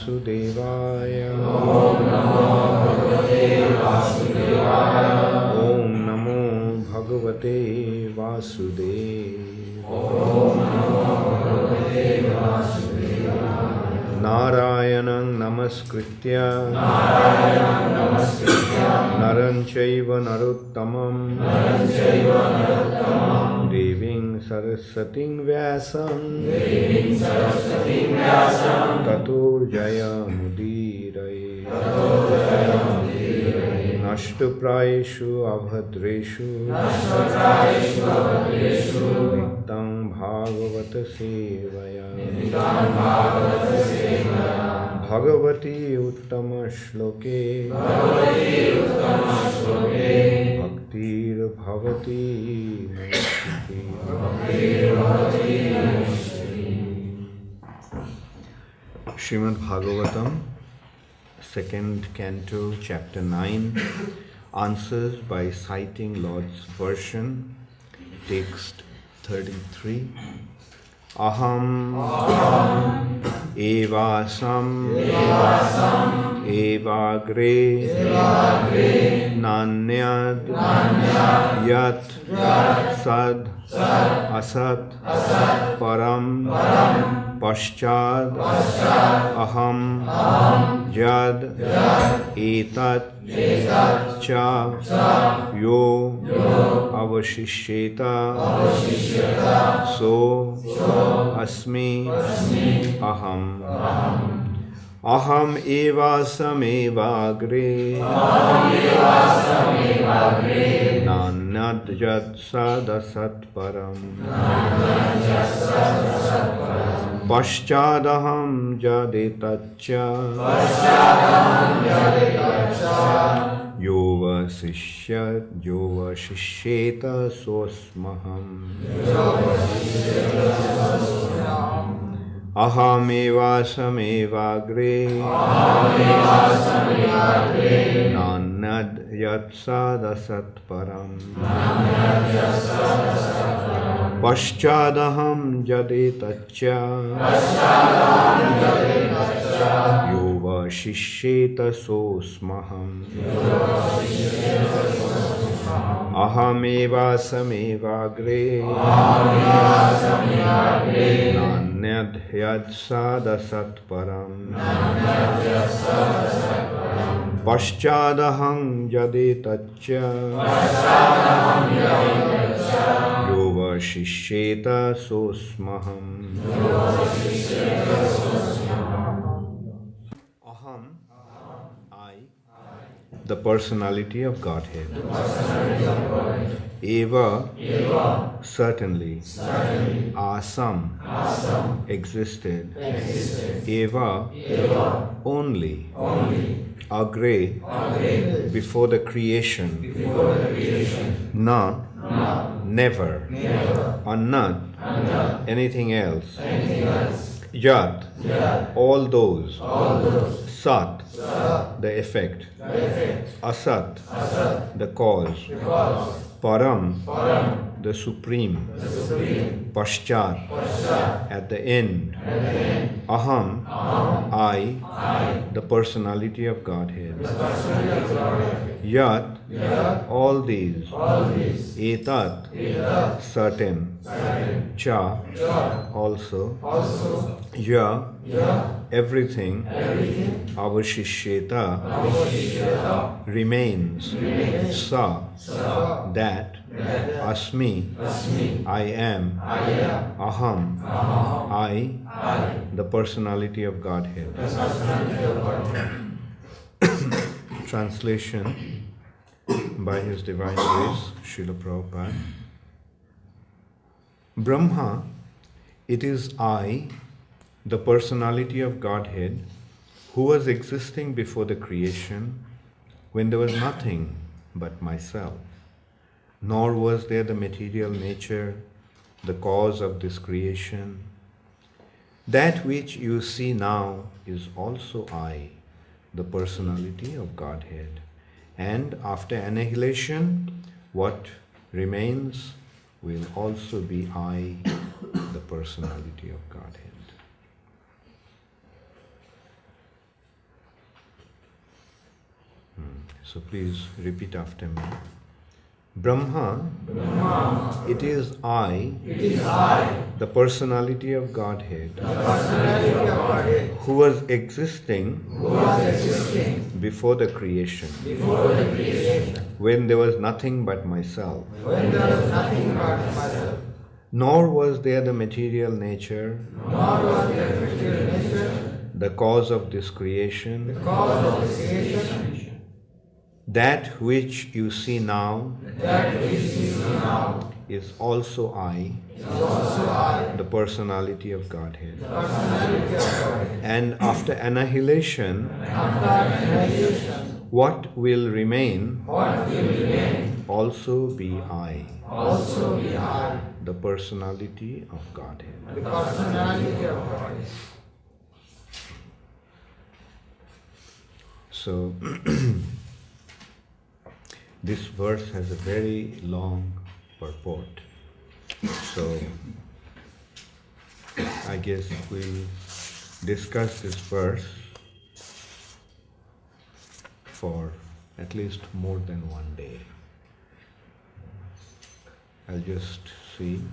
Vasudevaya. Om Namo Bhagavate Vasudevaya. Om Namo Bhagavate Vasudevaya. Om Namo Bhagavate Vasudevaya. Narayanam Namaskritya Naram Chaiva Narottamam Deving Sarasating Vyasam Tato Jaya Mudiraye Nashtaprayeshu Abhadreshu Nityam Bhagavata Sevaya Bhagavati Uttama Shloke Bhaktir Bhavati Srimad Bhagavatam, 2nd Canto, Chapter 9, answers by citing Lord's version, text 33. Aham evasam evagre nanyad yat sad asat param paschad aham jad etat cha yo avashishyeta so asmi aham aham evasam evagre nanyad jat sadasat param paschadaham jadetaccha yova shishyeta sosmaham aham evasam evagre nanyad yat sadasat param paschadaham jadetaccha yova shishyeta sosmaham aham evasam evagre nanyad yat sadasat param paschadaham jadetaccha yova shishyeta sosmaham aham, I, the personality of Godhead. Eva, certainly. Asam, existed. Eva, only. Agre, before the creation. Na, never. Annad, anything else. Yat, all those. Sat, the effect. Asat, the cause. Param, the supreme. Paschat, at the end. Aham, I, the personality of Godhead. Yat, all these. Etat, certain. Cha, also. Ya, everything. Avashishyeta, remains. Sa, that. Asmi, I am. Aham, I, the personality of Godhead. Translation by His Divine Grace, Srila Prabhupada. Brahma, it is I, the personality of Godhead, who was existing before the creation, when there was nothing but myself, nor was there the material nature, the cause of this creation. That which you see now is also I, the personality of Godhead. And after annihilation, what remains will also be I, the personality of Godhead. So please repeat after me. Brahma, it is I, the personality of Godhead, who was existing before the creation, when there was nothing but myself. Nor was there the material nature, the cause of this creation, that which you see now is also I, the personality of Godhead. And after annihilation, what will remain also be I, the personality of Godhead. So, this verse has a very long purport. So, I guess we'll discuss this verse for at least more than one day. I'll just see.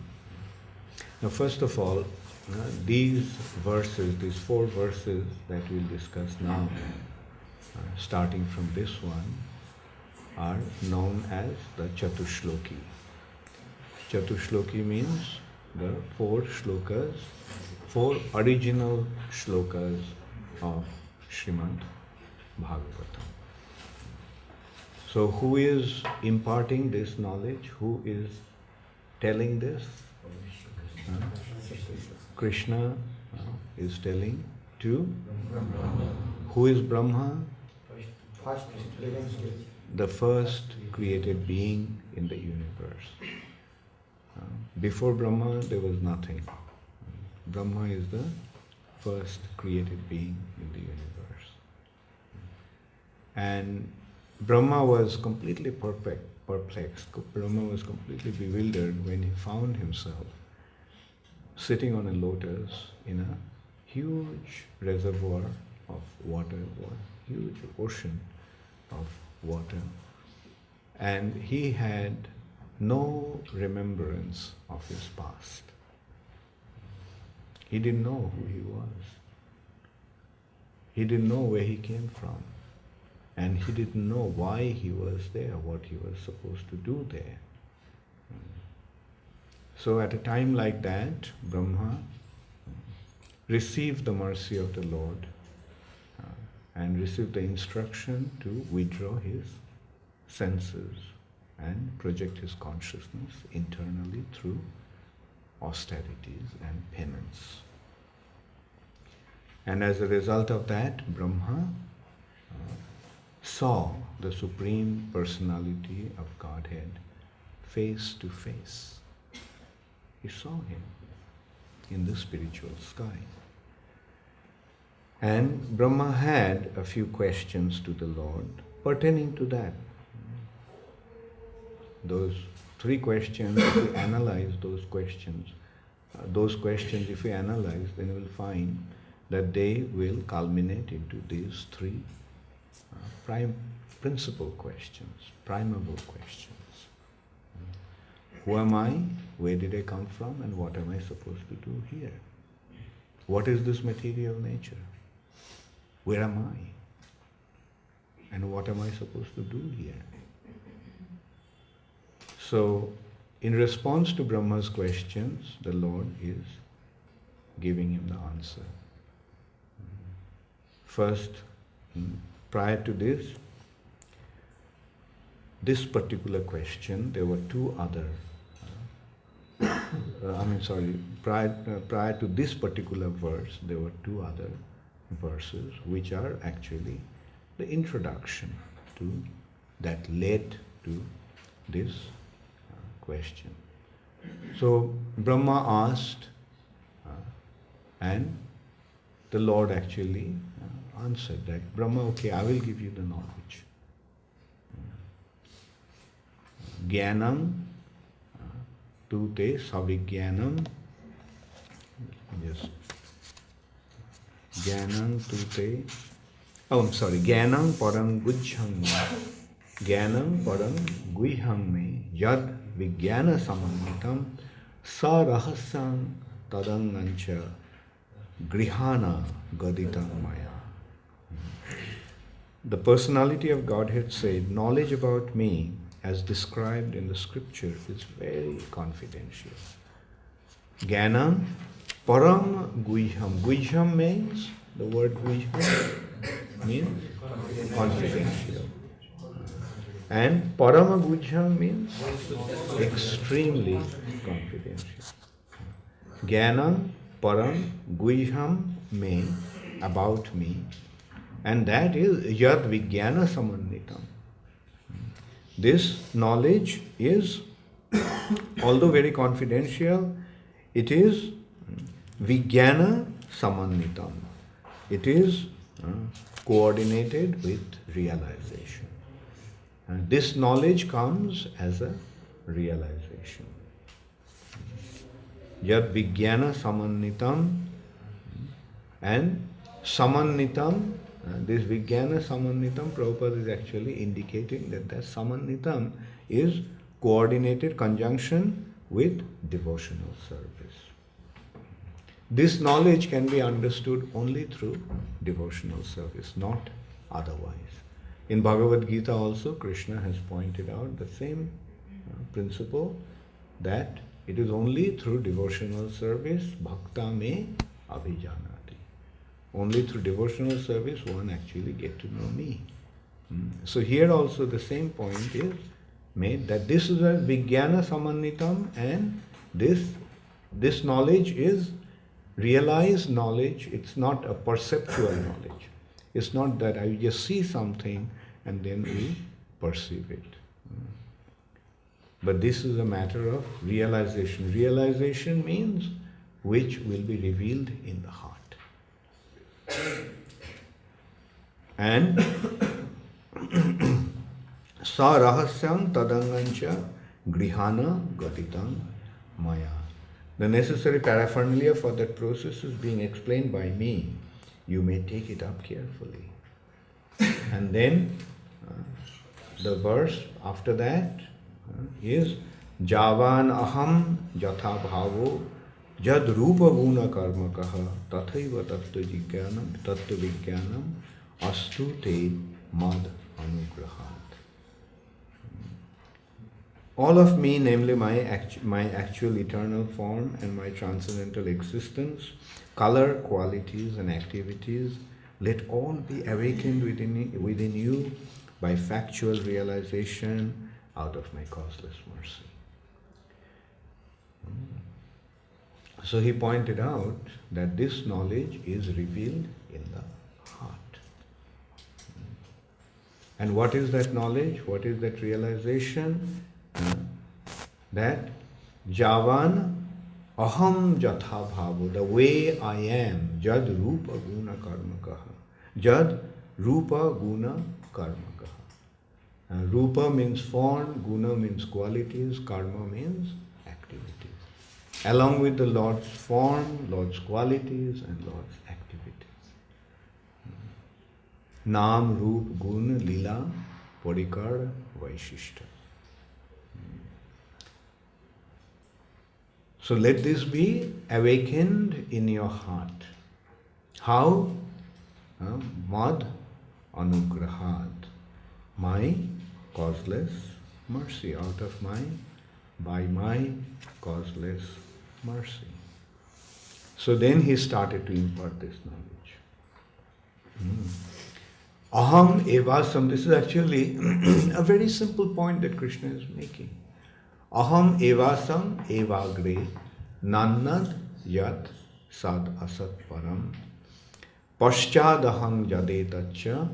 Now, first of all, these verses, these 4 verses that we'll discuss now, starting from this one, are known as the Chatushloki. Chatushloki means the 4 shlokas, 4 original shlokas of Srimad Bhagavatam. So who is imparting this knowledge? Who is telling this? Krishna is telling to? Who is Brahma? The first created being in the universe. Before Brahma, there was nothing. Brahma is the first created being in the universe. And Brahma was completely perplexed. Brahma was completely bewildered when he found himself sitting on a lotus in a huge reservoir of water, a huge ocean of water. And he had no remembrance of his past. He didn't know who he was. He didn't know where he came from. And he didn't know why he was there, what he was supposed to do there. So at a time like that, Brahma received the mercy of the Lord and received the instruction to withdraw his senses and project his consciousness internally through austerities and penance. And as a result of that, Brahma saw the Supreme Personality of Godhead face to face. He saw him in the spiritual sky. And Brahma had a few questions to the Lord pertaining to that. Those 3 questions, if we analyze those questions, if we analyze, then we'll find that they will culminate into these 3 principal questions, primeval questions. Who am I? Where did I come from? And what am I supposed to do here? What is this material nature? Where am I? And what am I supposed to do here? So, in response to Brahma's questions, the Lord is giving him the answer. First, prior to this particular question, there were 2 other. Prior to this particular verse, there were 2 other verses which are actually the introduction to that led to this question. So Brahma asked, and the Lord actually answered that, Brahma, okay, I will give you the knowledge. Jnanam tu te savijnanam. Yes. Jnanam tu te. Oh, I'm sorry. Jnanam param gujjham Jnanam param guhyam me yad vijnana samanitam sa rahasyam tadangancha grihana gaditam maya. The personality of Godhead said, knowledge about me as described in the scripture is very confidential. Jnanam param guhyam. Guhyam means, the word guhyam means confidential. And parama guhyam means extremely confidential. Jnanam param guhyam me, about me, and that is yad vijnana samanitam. This knowledge is, although very confidential, it is vijnana samanitam. It is coordinated with realization. This knowledge comes as a realization. Yad vijnana samanitam, and samanitam, this vijnana samanitam, Prabhupada is actually indicating that samanitam is coordinated conjunction with devotional service. This knowledge can be understood only through devotional service, not otherwise. In Bhagavad Gita also, Krishna has pointed out the same principle, that it is only through devotional service, bhakta me abhijanati. Only through devotional service one actually get to know me. So here also the same point is made, that this is a vijnana samanitam, and this knowledge is realized knowledge. It's not a perceptual knowledge. It's not that I just see something and then we perceive it. But this is a matter of realization. Realization means which will be revealed in the heart. And sa rahasyam tadangancha grihana gatitam maya. The necessary paraphernalia for that process is being explained by me. You may take it up carefully. And then the verse after that is Javan aham jatha bhavo jad rupa guna karma kaha tathaiva tattva vijnanam astu te mad anugrahat. All of me, namely my actual eternal form and my transcendental existence, color, qualities and activities, let all be awakened within you by factual realization out of my causeless mercy. So he pointed out that this knowledge is revealed in the heart. And what is that knowledge? What is that realization? That Javan aham jatha bhavo, the way I am, jad rupa guna karma kaha. Jad rupa guna karma kaha. Rupa means form, guna means qualities, karma means activities. Along with the Lord's form, Lord's qualities and Lord's activities. Naam, Roop, Gun, Lila, Parikar, Vaishishta. So let this be awakened in your heart. How? Mad anugrahat. My causeless mercy, out of by my causeless mercy. So then he started to impart this knowledge. Aham evasam, this is actually a very simple point that Krishna is making. Aham evasam evagre nannad yat sad asat param paschadaham jadetacha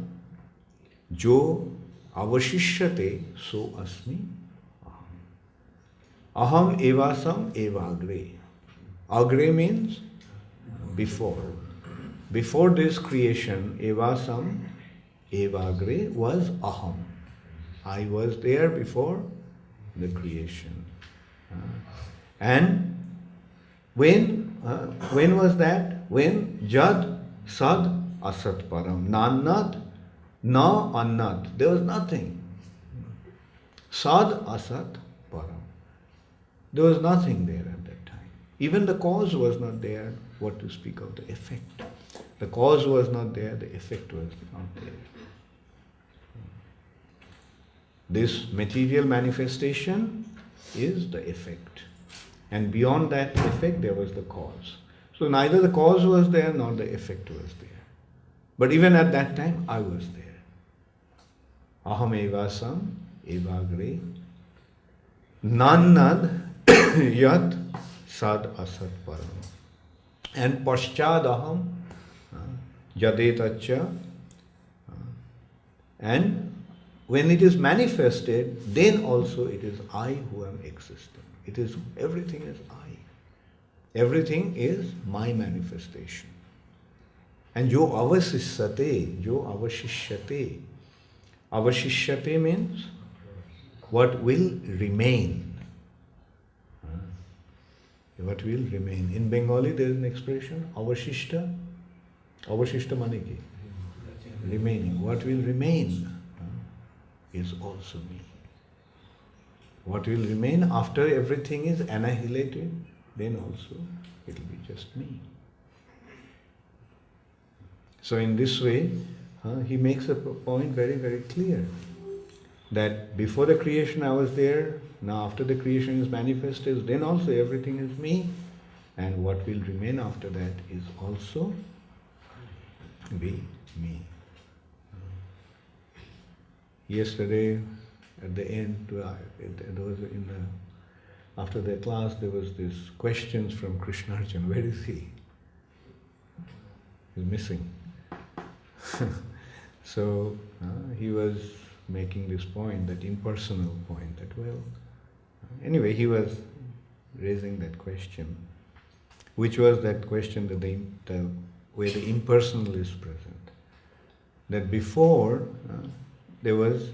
jo avashishyate so asmi aham evasam evagre. Agre means before. Before this creation, evasam evagre was aham. I was there before the creation. And when was that? When Jad Sad Asat Param. Nannat, na annat. There was nothing. Sad Asat Param. There was nothing there at that time. Even the cause was not there, what to speak of the effect. The cause was not there, the effect was not there. This material manifestation is the effect. And beyond that effect, there was the cause. So neither the cause was there nor the effect was there. But even at that time, I was there. Aham evasam evagre nannad yat sad asat param. And paschadaham jadetacha. And when it is manifested, then also it is I who am existing. It is, everything is I. Everything is my manifestation. And jo avasishyate, jo avashishyate. Avashishyate means what will remain. What will remain. In Bengali there is an expression, avashishta. Avashishta mane ki? Remaining. What will remain is also me. What will remain after everything is annihilated, then also it will be just me. So in this way, he makes a point very, very clear that before the creation I was there, now after the creation is manifested, then also everything is me, and what will remain after that is also be me. Yesterday, at the end, there was after the class, there was this questions from Krishna Arjun. Where is he? He's missing. So he was making this point, that impersonal point, that anyway, he was raising that question, which was that question that where the impersonal is present. That before there was,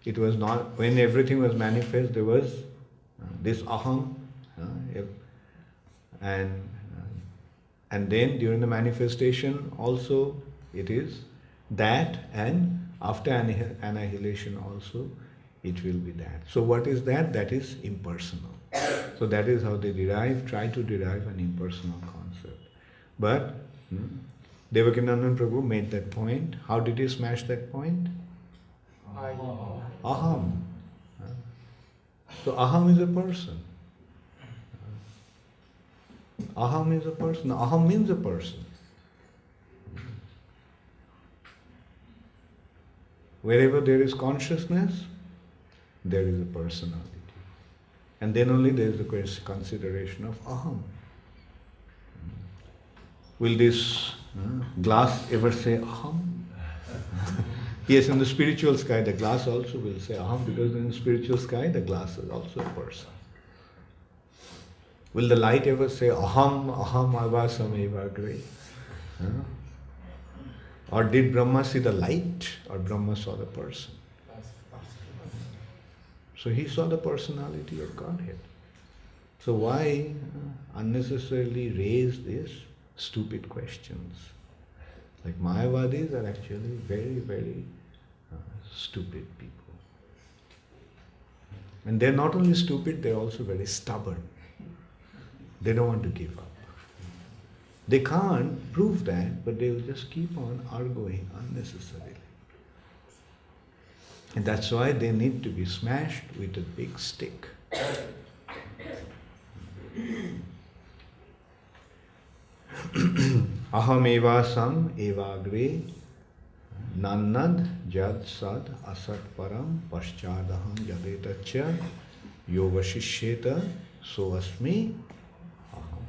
it was not, when everything was manifest, there was this aham, and then during the manifestation also it is that, and after annihilation also it will be that. So what is that? That is impersonal. So that is how they try to derive an impersonal concept. But Devakinandan Prabhu made that point. How did he smash that point? Aham. So aham is a person. Aham is a person. Aham means a person. Wherever there is consciousness, there is a personality. And then only there is the consideration of aham. Will this glass ever say aham? Yes, in the spiritual sky, the glass also will say aham, because in the spiritual sky, the glass is also a person. Will the light ever say aham, aham avasam evagre? Or did Brahma see the light, or Brahma saw the person? So he saw the personality of Godhead. So why unnecessarily raise these stupid questions? Like Mayavadis are actually very, very stupid people. And they're not only stupid, they're also very stubborn. They don't want to give up. They can't prove that, but they will just keep on arguing unnecessarily. And that's why they need to be smashed with a big stick. Aham evasam evagre nannad jad sad asat param paschadaham jadetacha yovashishyeta soasmi aham.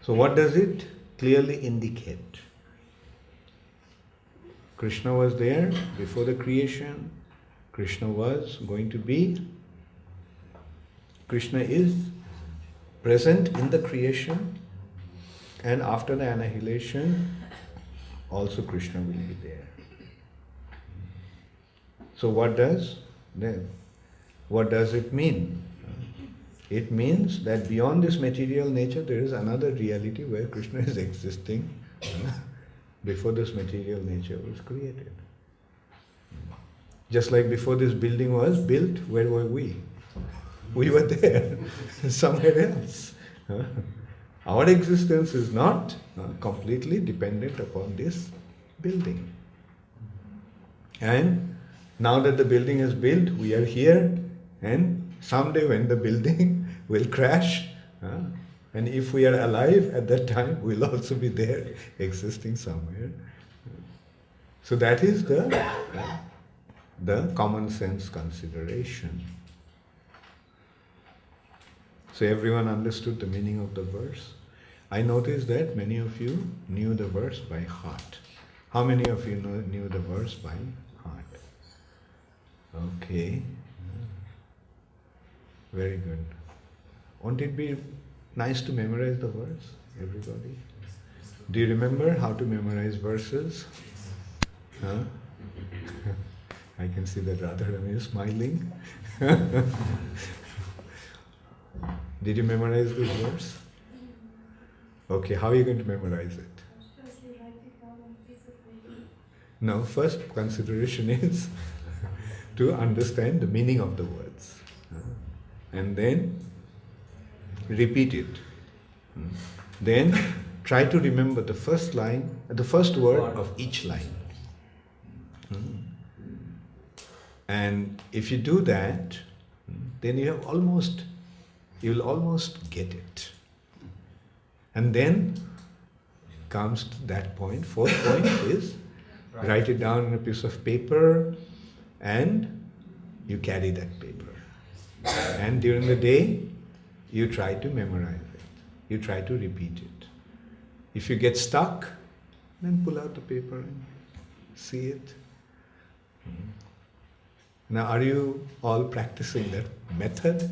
So what does it clearly indicate? Krishna was there before the creation. Krishna was going to be. Krishna is present in the creation, and after the annihilation, also Krishna will be there. So what does it mean? It means that beyond this material nature, there is another reality where Krishna is existing before this material nature was created. Just like before this building was built, where were we? We were there, somewhere else. Our existence is not completely dependent upon this building. And now that the building is built, we are here, and someday when the building will crash, and if we are alive at that time, we'll also be there, existing somewhere. So that is the common sense consideration. So everyone understood the meaning of the verse. I noticed that many of you knew the verse by heart. How many of you knew the verse by heart? Okay. Very good. Won't it be nice to memorize the verse, everybody? Do you remember how to memorize verses? Huh? I can see that Radharani is smiling. Did you memorize this verse? Okay, how are you going to memorize it? Firstly, write it down on a piece of paper. No, first consideration is to understand the meaning of the words. And then repeat it. Then try to remember the first line, the first word of each line. And if you do that, then you will almost get it. And then comes to that point. Fourth point is write it down on a piece of paper and you carry that paper. And during the day, you try to memorize it. You try to repeat it. If you get stuck, then pull out the paper and see it. Now, are you all practicing that method?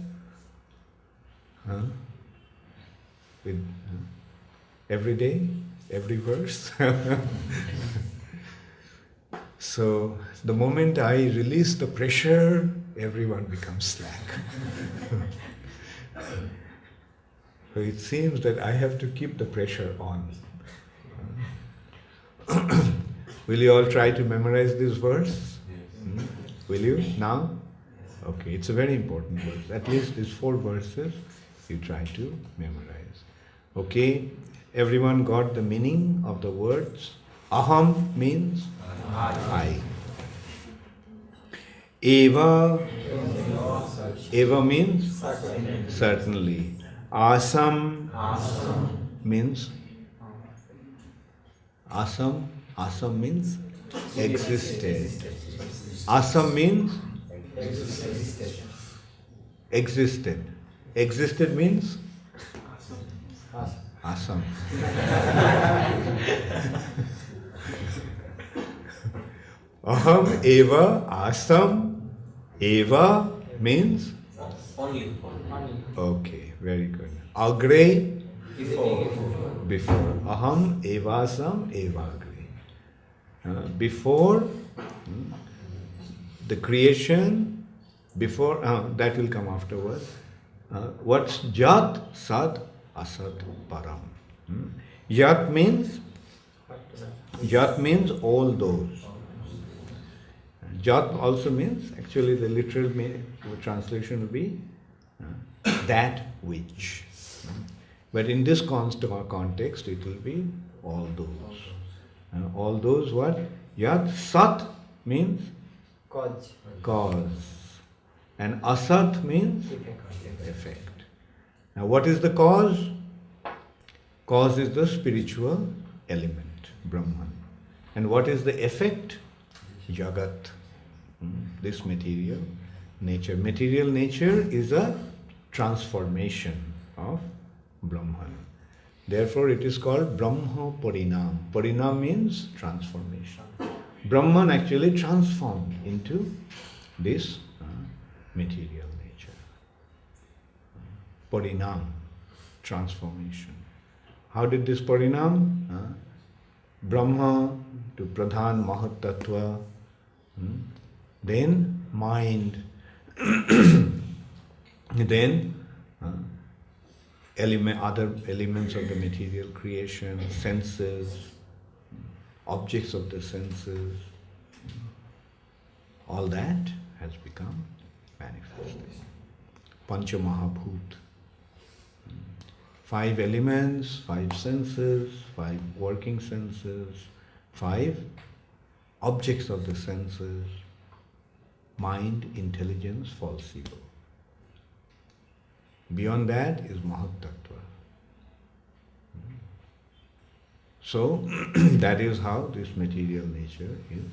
With every day, every verse? So, the moment I release the pressure, everyone becomes slack. So it seems that I have to keep the pressure on. Will you all try to memorize this verse? Will you now? Okay, it's a very important verse. At least these 4 verses you try to memorize. Okay, everyone got the meaning of the words? Aham means I. Eva, Eva means certainly. Asam means Asam means existed. Asam means existed. Existed means Asam. Aham eva asam. Eva means Only. okay, very good. Agre, Before. before. Aham evasam evagre. Before the creation, before that will come afterwards. What's Jat, Sat, Asat, Param? Yat means all those. Jat also means, actually the literal translation will be that which. But in this context, it will be all those. All those what? Yat, Sat means cause. And Asat means effect. Now what is the cause? Cause is the spiritual element, Brahman. And what is the effect? Jagat. This material nature. Material nature is a transformation of Brahman. Therefore it is called Brahma Parinam. Parinam means transformation. Brahman actually transformed into this material nature. Parinam, transformation. How did this Parinam? Brahma to Pradhan Mahat Tattva, then mind, then other elements of the material creation, senses, objects of the senses, all that has become manifested. Pancha Mahabhut. 5 elements, 5 senses, 5 working senses, 5 objects of the senses, mind, intelligence, false ego. Beyond that is Mahat Tattva. So, that is how this material nature is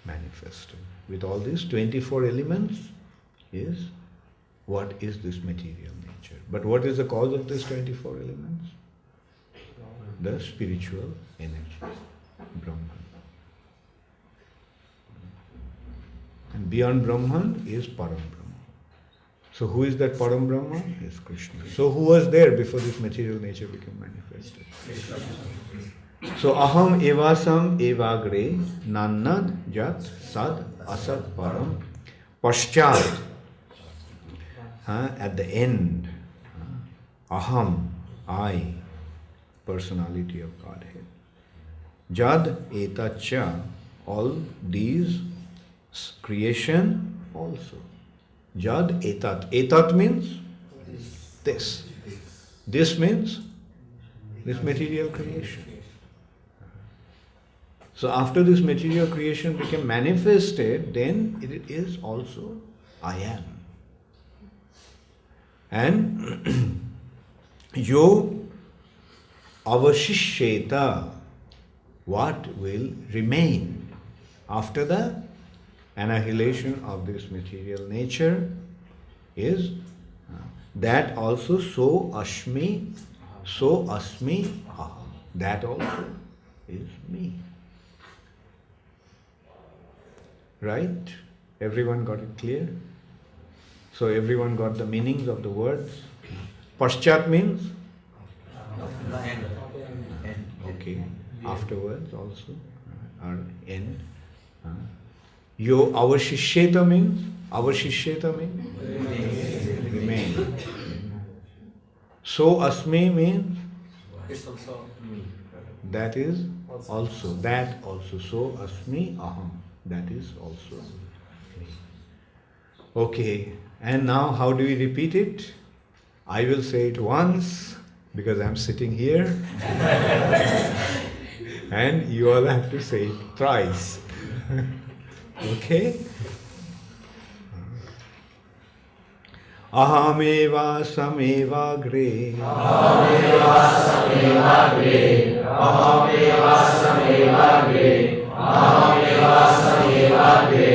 manifested. With all these 24 elements is what is this material nature. But what is the cause of these 24 elements? The spiritual energy, Brahman. And beyond Brahman is Param Brahman. So who is that Param Brahman? Is Krishna. So who was there before this material nature became manifested? So aham evasam evagre nannad jat sad asad param paschat. At the end, aham, I, personality of Godhead. Jad etacha, all these creation also. Jad etat. Etat means this. This means this material creation. So after this material creation became manifested, then it is also I am. And yo avashishyeta, what will remain after the annihilation of this material nature is that also so asmi aham. That also is me. Right? Everyone got it clear? So everyone got the meanings of the words? Paschat means? Okay. Afterwards also. Or end. Yo avashishyeta means? Avashishyeta means? Remain. So asmi means? It's also me. That is also. That also. So asmi aham. That is also me. Okay. And now how do we repeat it? I will say it once because I am sitting here. And you all have to say it thrice. Okay? Ahameva sameva gre. Ahameva sameva gre. Ahameva sameva gre. Ahameva sameva gre.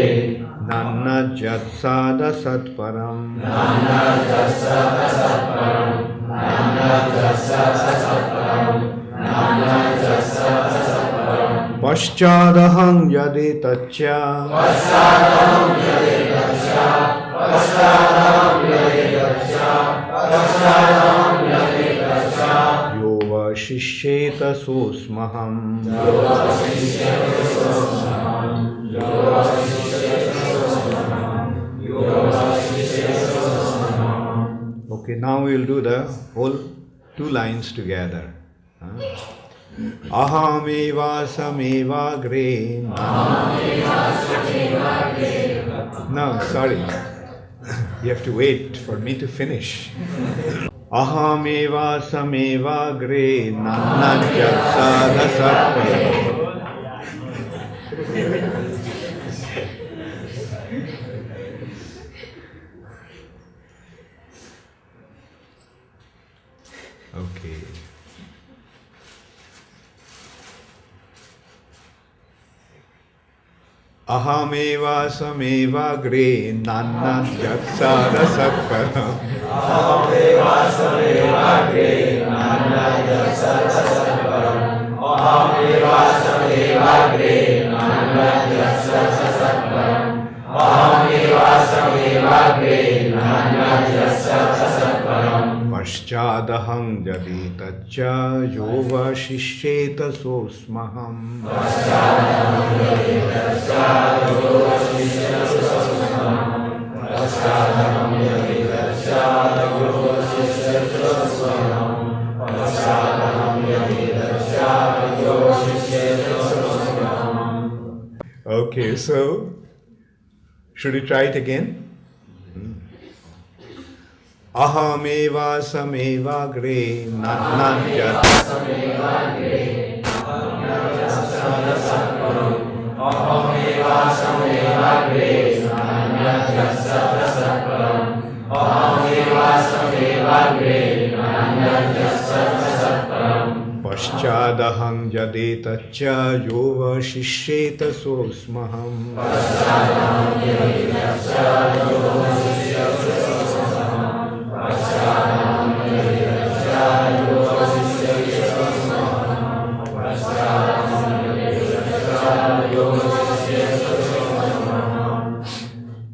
Nanna jatsada satparam. Nanna jatsada satparam. Nanna jatsada satparam. Nanna jatsada satparam. Paschadaham yade taccha. Paschadaham yade taccha. Paschadaham yade taccha. Paschadaham yade taccha. Yova shishyeta sosmaham. Yova shishyeta sosmaham. Yova shishyeta sosmaham. Yova shishyeta sosmaham. Okay, now we will do the whole 2 lines together. Ahameva sameva gre. No, sorry. You have to wait for me to finish. Ahameva sameva gre nanna jatsada satparam. Okay. Ahameva sameva gre nanna jatsada satparam. Ahameva sameva gre nanna jatsada satparam. Ahameva sameva gre nanna jatsada satparam. Ahameva sameva gre nanna jatsada satparam. Paschadaham jadi taccha yova shishyeta sosmaham. Paschadaham jadi taccha yova shishyeta sosmaham. Paschadaham jadi taccha yova shishyeta sosmaham. Paschadaham jadi taccha yova shishyeta sosmaham. Okay, so Should we try it again? Ahameva samevagre nananjat. Paschadaham jadetacha yova shishyeta sosmaham.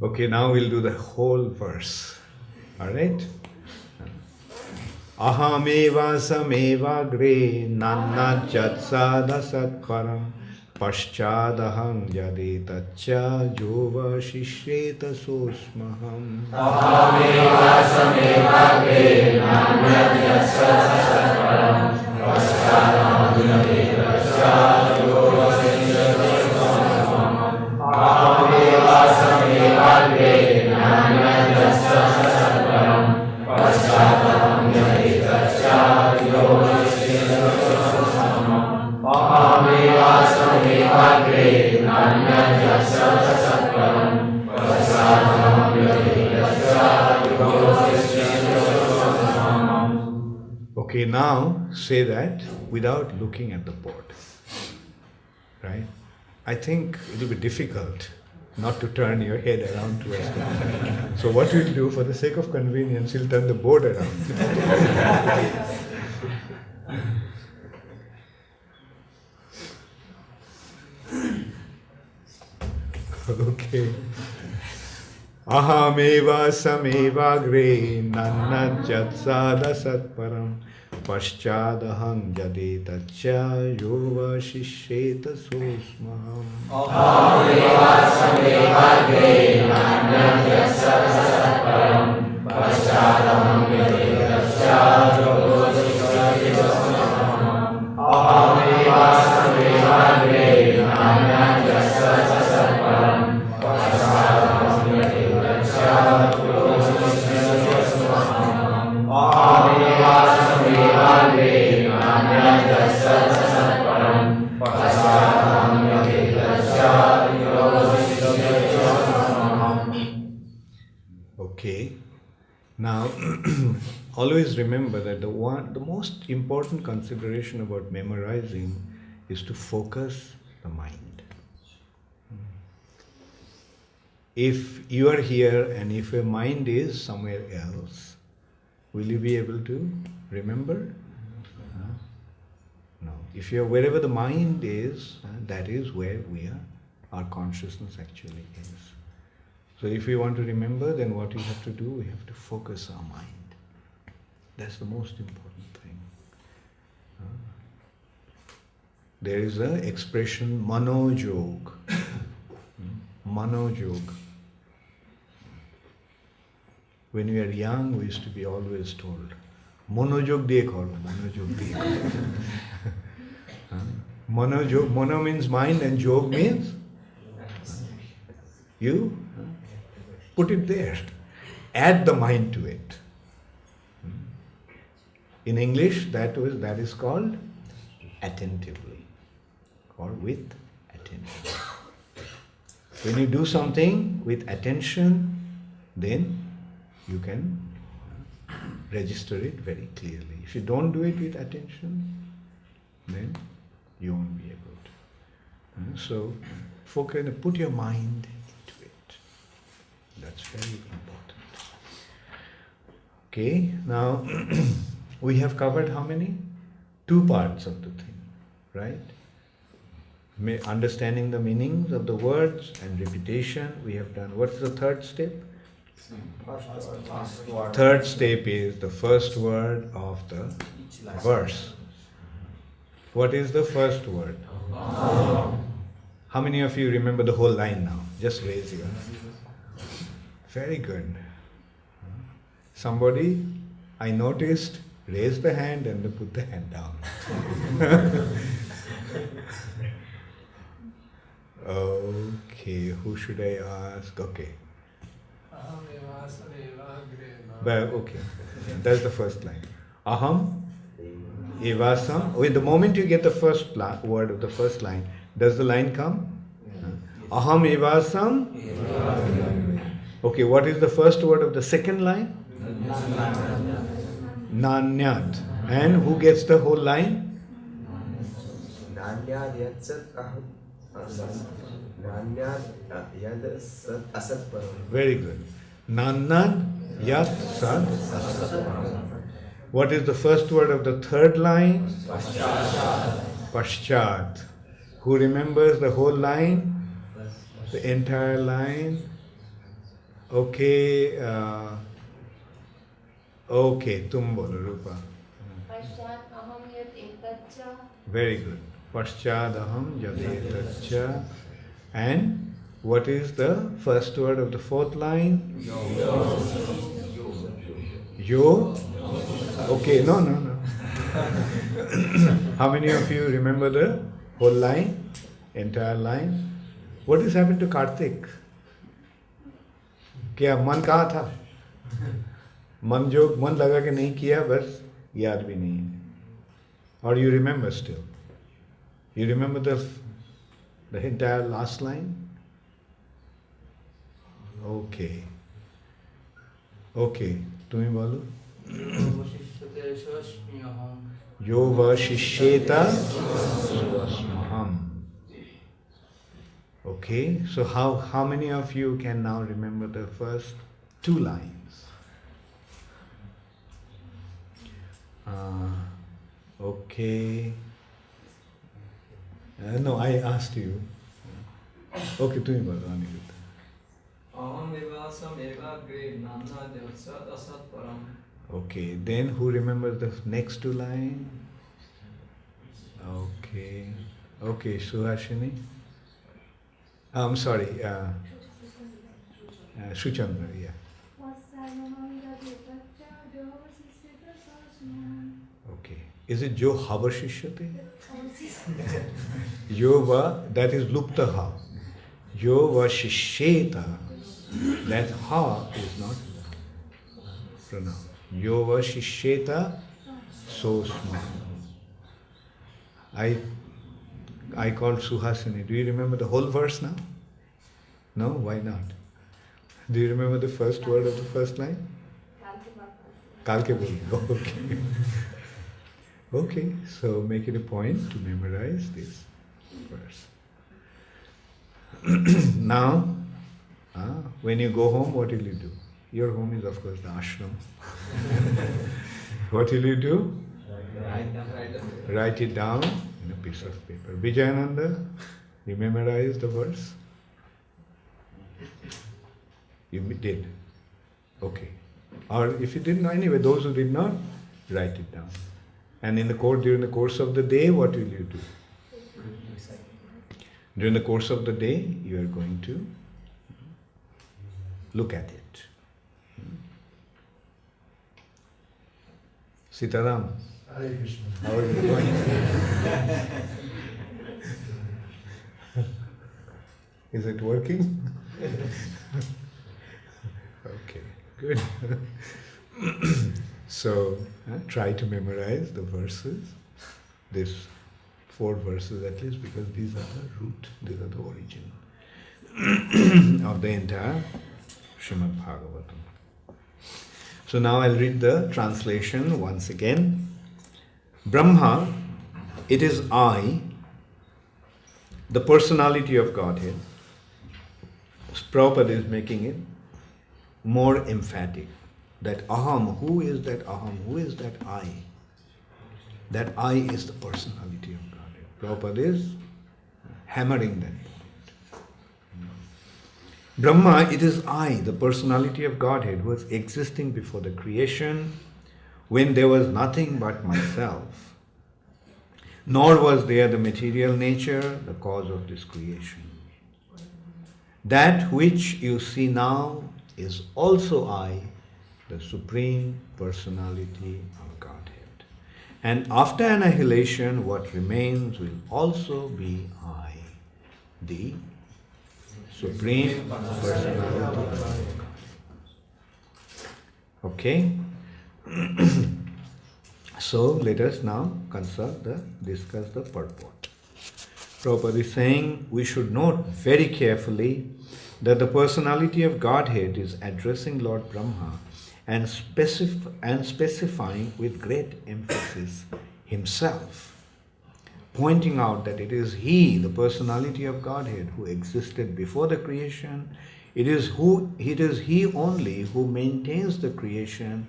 Okay, now we'll do the whole verse. Alright? Ahameva sameva gre nanajat sada satparam paschadaham jadetacha yova shishyeta sosmaham. Ahameva sameva gre nanajat sada satparam paschadaham jadetacha yova shishyeta sosmaham. Ahameva sameva gre nanajat sada satparam paschadaham jadetacha yova shishyeta sosmaham. Ahameva sameva gre nanajat sada satparam paschadaham jadetacha yova shishyeta sosmaham. Okay, now say that without looking at the board. Right? I think it will be difficult not to turn your head around towards the board. So what we'll do, for the sake of convenience, we'll turn the board around. Okay. Ahameva sameva gre nanajat sada satparam paschadaham jadetacha yova shishyeta sosmaham. Ahameva sameva gre nanajat sada satparam paschadaham jadetacha yova shishyeta sosmaham. Ahameva sameva gre nanajat sada satparam paschadaham jadetacha yova shishyeta sosmaham. Ahameva sameva gre nanajat sada satparam paschadaham jadetacha yova shishyeta sosmaham. Okay. Now, always remember that the most important consideration about memorizing is to focus the mind. If you are here and if your mind is somewhere else, will you be able to remember? No. If you are wherever the mind is, that is where our consciousness actually is. So if we want to remember, then what we have to do, we have to focus our mind. That's the most important thing. There is an expression, manojog. Manojog. When we are young, we used to be always told, monojog diye karo, monojog diye karo. Monojog, mono means mind and jog means you put it there. Add the mind to it. In English, that is called attentively, or with attention. When you do something with attention, then you can register it very clearly. If you don't do it with attention, then you won't be able to. So, focus, put your mind into it. That's very important. Okay, now we have covered how many? 2 parts of the thing, right? Understanding the meanings of the words and repetition, we have done. What is the third step? Third step is the first word of the verse. What is the first word? How many of you remember the whole line now? Just raise your hand. Very good. Somebody, I noticed, raised the hand and then put the hand down. Okay. Okay, who should I ask? Okay. Well, okay, that's the first line. Aham evasam. Wait, the moment you get the first word of the first line, does the line come? Aham evasam. Okay, what is the first word of the second line? Nanyat. And who gets the whole line? Nanyad yat sat aham. Nanyad yad sat asat param. Very good. Nannad yat sad. What is the first word of the third line? Paschat. Who remembers the whole line? The entire line? Okay. Okay, tum bolo, Rupa. पश्चात् अहं यत् एतच्च Very good. Paschadaham yadetacha. And what is the first word of the fourth line? Yo. Okay, no. How many of you remember the whole line? Entire line? What has happened to Karthik? क्या मन कहाँ था? मन लगा के नहीं किया, बस याद भी नहीं है. Or you remember still? You remember the entire last line? Okay. Okay. तुम्ही बोलो. यो vashishyeta swasmaham. Okay. So how many of you can now remember the first two lines? Okay. No, I asked you. Okay, तुम्ही बोलो Anirudh. Aham evasam evagre nanna devsat asat param. Okay, then who remembers the next two lines? Okay. Okay, Suhashini. I'm sorry, Shuchandra, yeah. Okay. Is it Jo Havashishyate? Yova, that is Lupta Ha. Yova Shishyeta, that Ha is not pronounced. Yova Shishyeta, so small. I called Suhasini. Do you remember the whole verse now? No? Why not? Do you remember the first word of the first line? Kalke bol. Okay. Okay, so make it a point to memorize this verse. Now, when you go home, what will you do? Your home is, of course, the ashram. What will you do? Write it down in a piece of paper. Vijayananda, you memorized the verse? You did? Okay. Or if you didn't, anyway, those who did not, write it down. And during the course of the day, what will you do? During the course of the day, you are going to look at it. Sitaram, how are you going? Is it working? Okay, good. So, try to memorize the verses, these 4 verses at least, because these are the root, these are the origin of the entire Srimad Bhagavatam. So now I'll read the translation once again. Brahma, it is I, the personality of Godhead. Prabhupada is making it more emphatic. That aham, who is that aham? Who is that I? That I is the personality of Godhead. Prabhupada is hammering that point. Brahma, it is I, the personality of Godhead, who was existing before the creation, when there was nothing but myself. Nor was there the material nature, the cause of this creation. That which you see now is also I, the Supreme Personality of Godhead. And after annihilation, what remains will also be I, the Supreme Personality of God. Okay? So let us now discuss the purport. Prabhupada is saying we should note very carefully that the personality of Godhead is addressing Lord Brahma and specifying with great emphasis himself, pointing out that it is he, the personality of Godhead, who existed before the creation. It is he only who maintains the creation,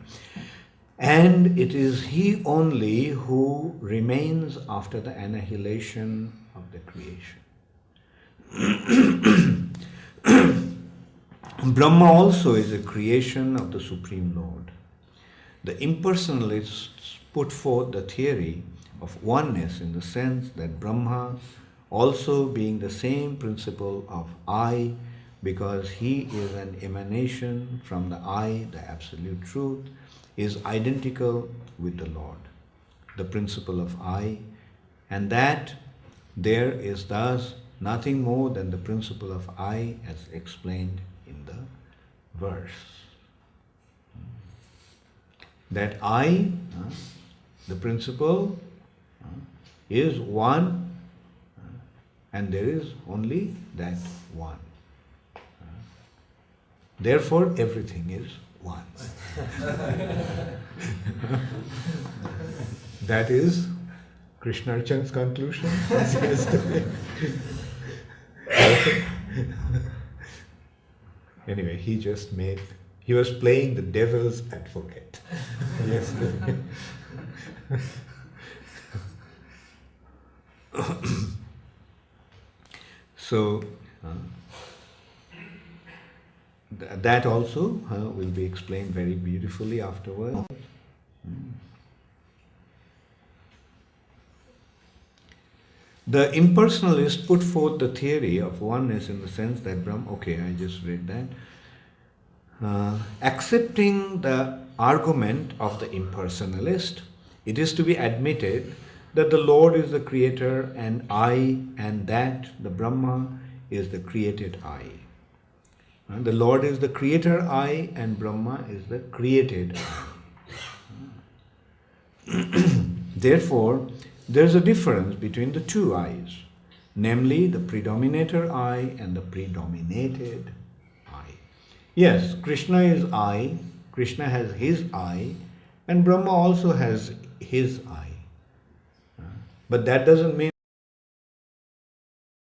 and it is he only who remains after the annihilation of the creation. Brahma also is a creation of the Supreme Lord. The impersonalists put forth the theory of oneness in the sense that Brahma, also being the same principle of I, because he is an emanation from the I, the absolute truth, is identical with the Lord, the principle of I, and that there is thus nothing more than the principle of I as explained in the verse. That I, the principle, is one, and there is only that one. Therefore, everything is one. That is Krishna Archan's conclusion. Anyway, he was playing the devil's advocate yesterday. So, that also will be explained very beautifully afterwards. The impersonalists put forth the theory of oneness in the sense that Brahma, okay, I just read that. Accepting the argument of the impersonalist, it is to be admitted that the Lord is the creator and I, and that the Brahma is the created I. The Lord is the creator I, and Brahma is the created I. Therefore, there is a difference between the two I's, namely the predominator I and the predominated I. Yes, Krishna is I, Krishna has his I, and Brahma also has his I. But that doesn't mean